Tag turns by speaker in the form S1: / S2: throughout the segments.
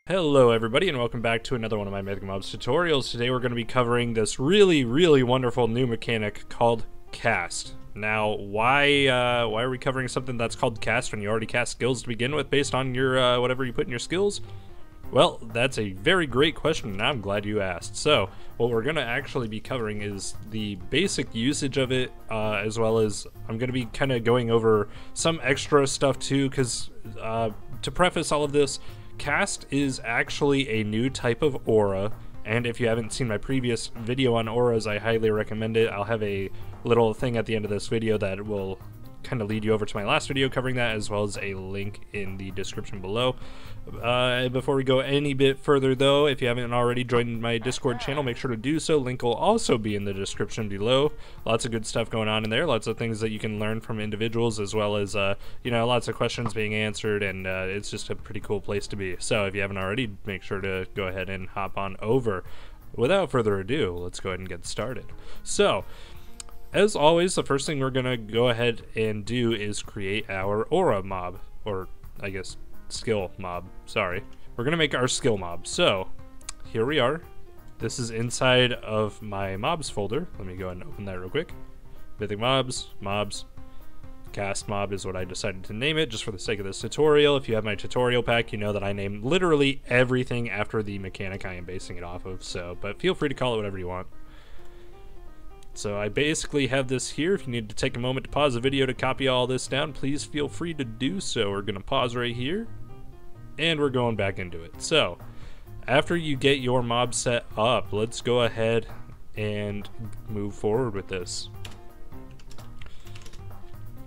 S1: Hello everybody and welcome back to another one of my Mythic Mobs tutorials. Today we're going to be covering this really wonderful new mechanic called Cast. Now, why are we covering something that's called Cast when you already cast skills to begin with based on your whatever you put in your skills? Well, that's a very great question and I'm glad you asked. So, what we're going to actually be covering is the basic usage of it, as well as I'm going to be kind of going over some extra stuff too, because to preface all of this, Cast is actually a new type of aura, and if you haven't seen my previous video on auras, I highly recommend it. I'll have a little thing at the end of this video that will kind of lead you over to my last video covering that, as well as a link in the description below. Before we go any bit further though, if you haven't already joined my Discord channel, make sure to do so. Link will also be in the description below. Lots of good stuff going on in there, lots of things that you can learn from individuals, as well as you know, lots of questions being answered, and it's just a pretty cool place to be. So if you haven't already, make sure to go ahead and hop on over. Without further ado, let's go ahead and get started. So as always, the first thing we're gonna go ahead and do is create our aura mob, or I guess skill mob, sorry. We're gonna make our skill mob. So here we are. This is inside of my mobs folder. Let me go ahead and open that real quick. Mythic mobs, cast mob is what I decided to name it just for the sake of this tutorial. If you have my tutorial pack, you know that I name literally everything after the mechanic I am basing it off of, so, but feel free to call it whatever you want. So I basically have this here. If you need to take a moment to pause the video to copy all this down, please feel free to do so. We're gonna pause right here and we're going back into it. So after you get your mob set up, let's go ahead and move forward with this.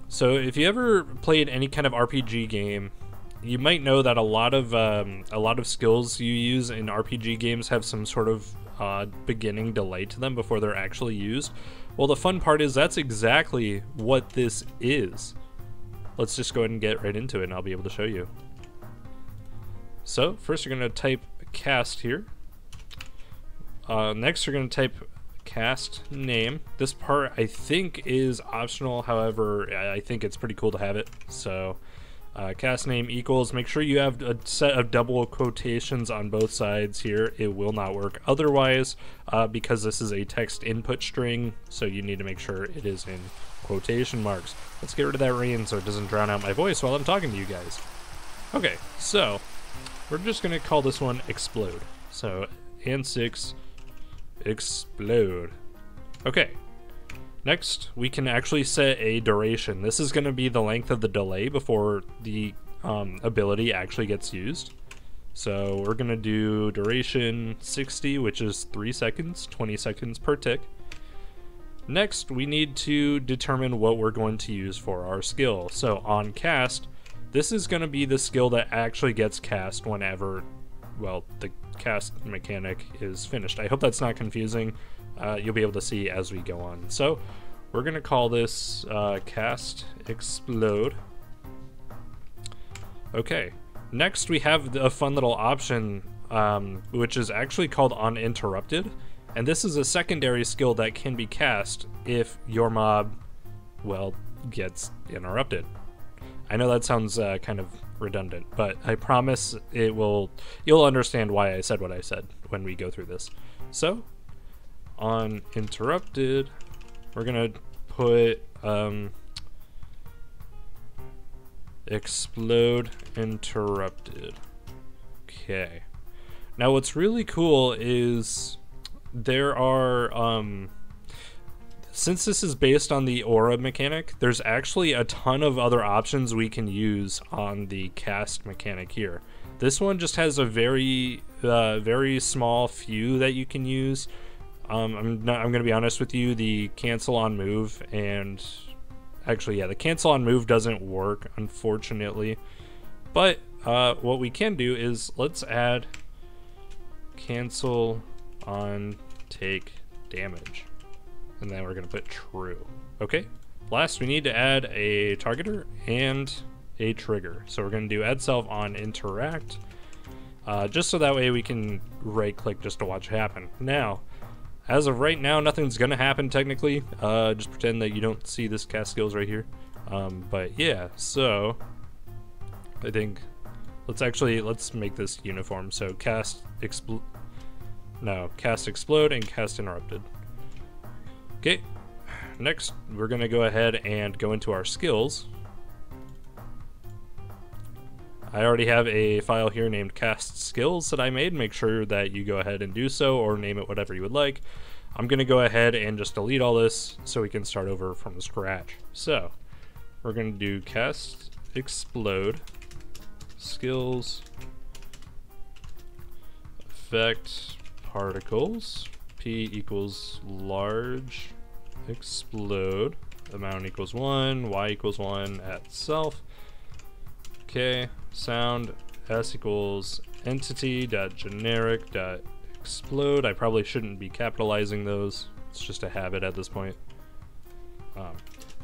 S1: So if you ever played any kind of RPG game, you might know that a lot of skills you use in RPG games have some sort of beginning delay to them before they're actually used. Well, the fun part is that's exactly what this is. Let's just go ahead and get right into it and I'll be able to show you. So first you're going to type cast here. Next you're going to type cast name. This part I think is optional, however I think it's pretty cool to have it. So cast name equals, make sure you have a set of double quotations on both sides here. It will not work otherwise, because this is a text input string, so you need to make sure it is in quotation marks. Let's get rid of that rain so it doesn't drown out my voice while I'm talking to you guys. Okay, so we're just gonna call this one explode. So and 6 explode. Okay. Next, we can actually set a duration. This is going to be the length of the delay before the ability actually gets used. So we're going to do duration 60, which is 3 seconds, 20 seconds per tick. Next, we need to determine what we're going to use for our skill. So on cast, this is going to be the skill that actually gets cast whenever, well, the cast mechanic is finished. I hope that's not confusing. You'll be able to see as we go on. So we're gonna call this cast explode. Okay, next we have a fun little option, which is actually called Uninterrupted, and this is a secondary skill that can be cast if your mob, well, gets interrupted. I know that sounds kind of redundant, but I promise you'll understand why I said what I said when we go through this. So Uninterrupted, we're gonna put explode interrupted. Okay, now what's really cool is there are since this is based on the aura mechanic, there's actually a ton of other options we can use on the cast mechanic here. This one just has a very small few that you can use. I'm gonna be honest with you, the cancel on move, and actually, yeah, the cancel on move doesn't work, unfortunately. But what we can do is let's add cancel on take damage, and then we're gonna put true. Okay. Last, we need to add a targeter and a trigger. So we're gonna do add self on interact, just so that way we can right-click just to watch it happen. Now, as of right now, nothing's gonna happen technically. Just pretend that you don't see this cast skills right here. But yeah, so I think let's make this uniform. So cast explode and cast interrupted. Okay, next we're gonna go ahead and go into our skills. I already have a file here named cast skills that I made. Make sure that you go ahead and do so, or name it whatever you would like. I'm gonna go ahead and just delete all this so we can start over from scratch. So we're gonna do cast explode skills effect particles p equals large explode amount equals 1 y equals 1 at self. Okay, sound s equals entity dot generic dot explode. I probably shouldn't be capitalizing those, it's just a habit at this point.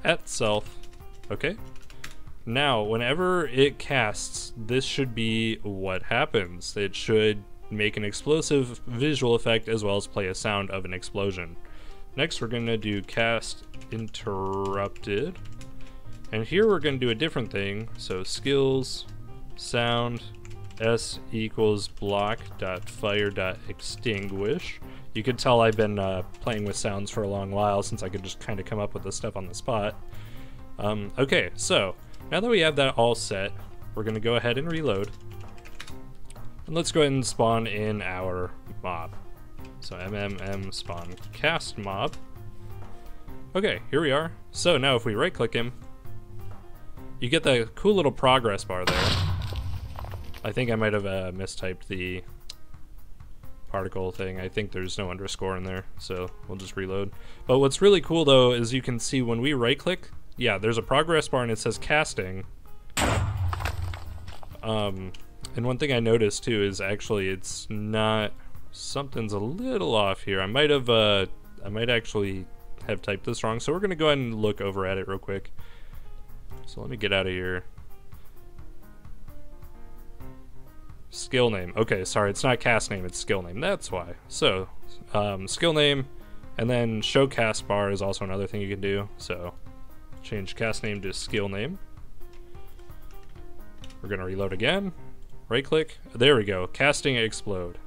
S1: At self. Okay, now whenever it casts, this should be what happens. It should make an explosive visual effect as well as play a sound of an explosion. Next we're going to do cast interrupted, and here we're going to do a different thing. So skills sound s equals block dot fire dot extinguish. You could tell I've been playing with sounds for a long while, since I could just kind of come up with this stuff on the spot. Okay, so now that we have that all set, we're going to go ahead and reload. And let's go ahead and spawn in our mob. So mmm spawn cast mob. Okay, here we are. So now if we right click him, you get the cool little progress bar there. I think I might have mistyped the particle thing. I think there's no underscore in there, so we'll just reload. But what's really cool though is you can see when we right click, yeah, there's a progress bar and it says casting. And one thing I noticed too is actually it's not, something's a little off here. I might actually have typed this wrong, so we're gonna go ahead and look over at it real quick. So let me get out of here. Skill name. Okay, sorry, it's not cast name, it's skill name. That's why. So, skill name, and then show cast bar is also another thing you can do. So, change cast name to skill name. We're gonna reload again. Right click. There we go. Casting explode.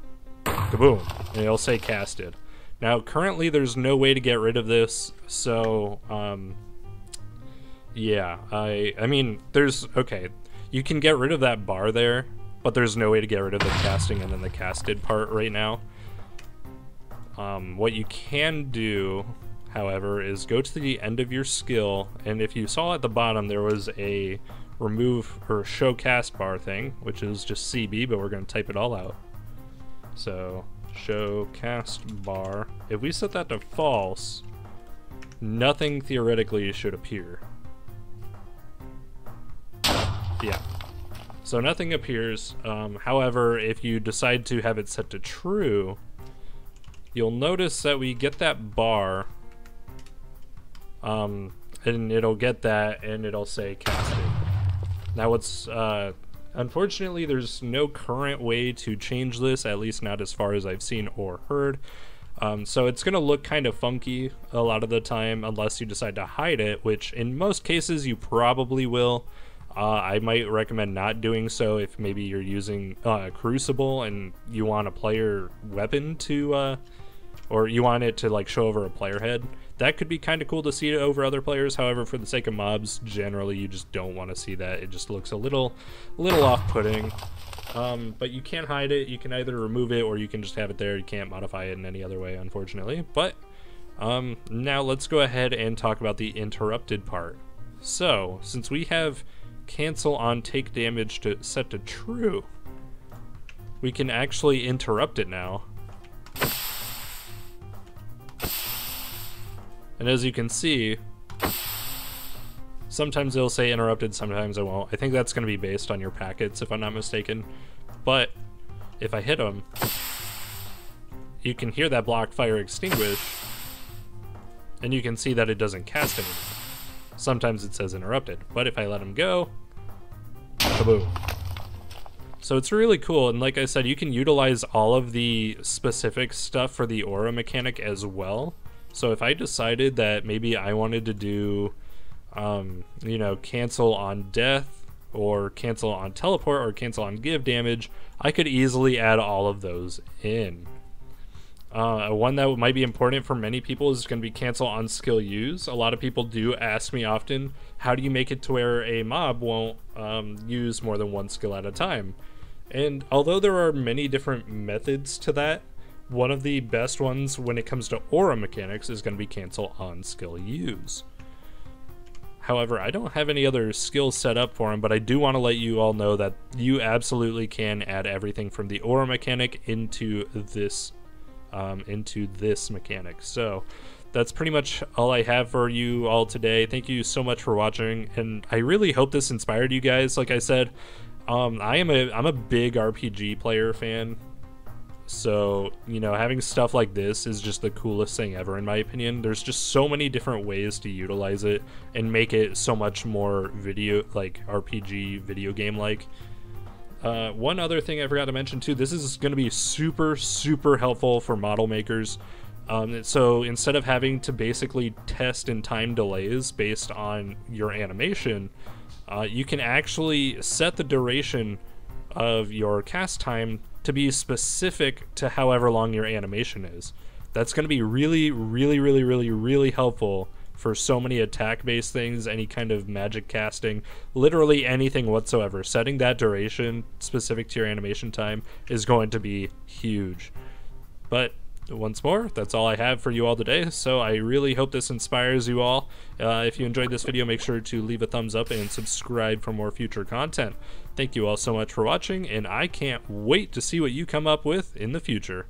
S1: Kaboom. And it'll say casted. Now, currently, there's no way to get rid of this. So, yeah, I mean, okay, you can get rid of that bar there, but there's no way to get rid of the casting and then the casted part right now. What you can do, however, is go to the end of your skill, and if you saw at the bottom, there was a remove or show cast bar thing, which is just CB, but we're going to type it all out. So, show cast bar. If we set that to false, nothing theoretically should appear. Yeah, so nothing appears. However, if you decide to have it set to true, you'll notice that we get that bar, and it'll get that, and it'll say casting. Now what's, unfortunately, there's no current way to change this, at least not as far as I've seen or heard. So it's gonna look kind of funky a lot of the time, unless you decide to hide it, which in most cases you probably will. I might recommend not doing so if maybe you're using Crucible and you want a player weapon to, or you want it to like show over a player head. That could be kind of cool to see it over other players. However, for the sake of mobs, generally you just don't want to see that. It just looks a little off-putting. But you can't hide it. You can either remove it or you can just have it there. You can't modify it in any other way, unfortunately. But now let's go ahead and talk about the interrupted part. So, since we have cancel on take damage to set to true, we can actually interrupt it now. And as you can see, sometimes it'll say interrupted, sometimes it won't. I think that's going to be based on your packets, if I'm not mistaken. But if I hit them, you can hear that block fire extinguish, and you can see that it doesn't cast anymore. Sometimes it says interrupted, but if I let him go, kaboom. So it's really cool, and like I said, you can utilize all of the specific stuff for the aura mechanic as well. So if I decided that maybe I wanted to do, you know, cancel on death, or cancel on teleport, or cancel on give damage, I could easily add all of those in. One that might be important for many people is going to be cancel on skill use. A lot of people do ask me often, how do you make it to where a mob won't use more than one skill at a time? And although there are many different methods to that, one of the best ones when it comes to aura mechanics is going to be cancel on skill use. However, I don't have any other skills set up for him, but I do want to let you all know that you absolutely can add everything from the aura mechanic into this mechanic. So that's pretty much all I have for you all today. Thank you so much for watching, and I really hope this inspired you guys. Like I said, I'm a big RPG player fan. So, you know, having stuff like this is just the coolest thing ever, in my opinion. There's just so many different ways to utilize it and make it so much more RPG video game like. One other thing I forgot to mention too, this is going to be super helpful for model makers. So instead of having to basically test in time delays based on your animation, you can actually set the duration of your cast time to be specific to however long your animation is. That's going to be really helpful for so many attack-based things, any kind of magic casting, literally anything whatsoever. Setting that duration specific to your animation time is going to be huge. But once more, that's all I have for you all today, so I really hope this inspires you all. If you enjoyed this video, make sure to leave a thumbs up and subscribe for more future content. Thank you all so much for watching, and I can't wait to see what you come up with in the future.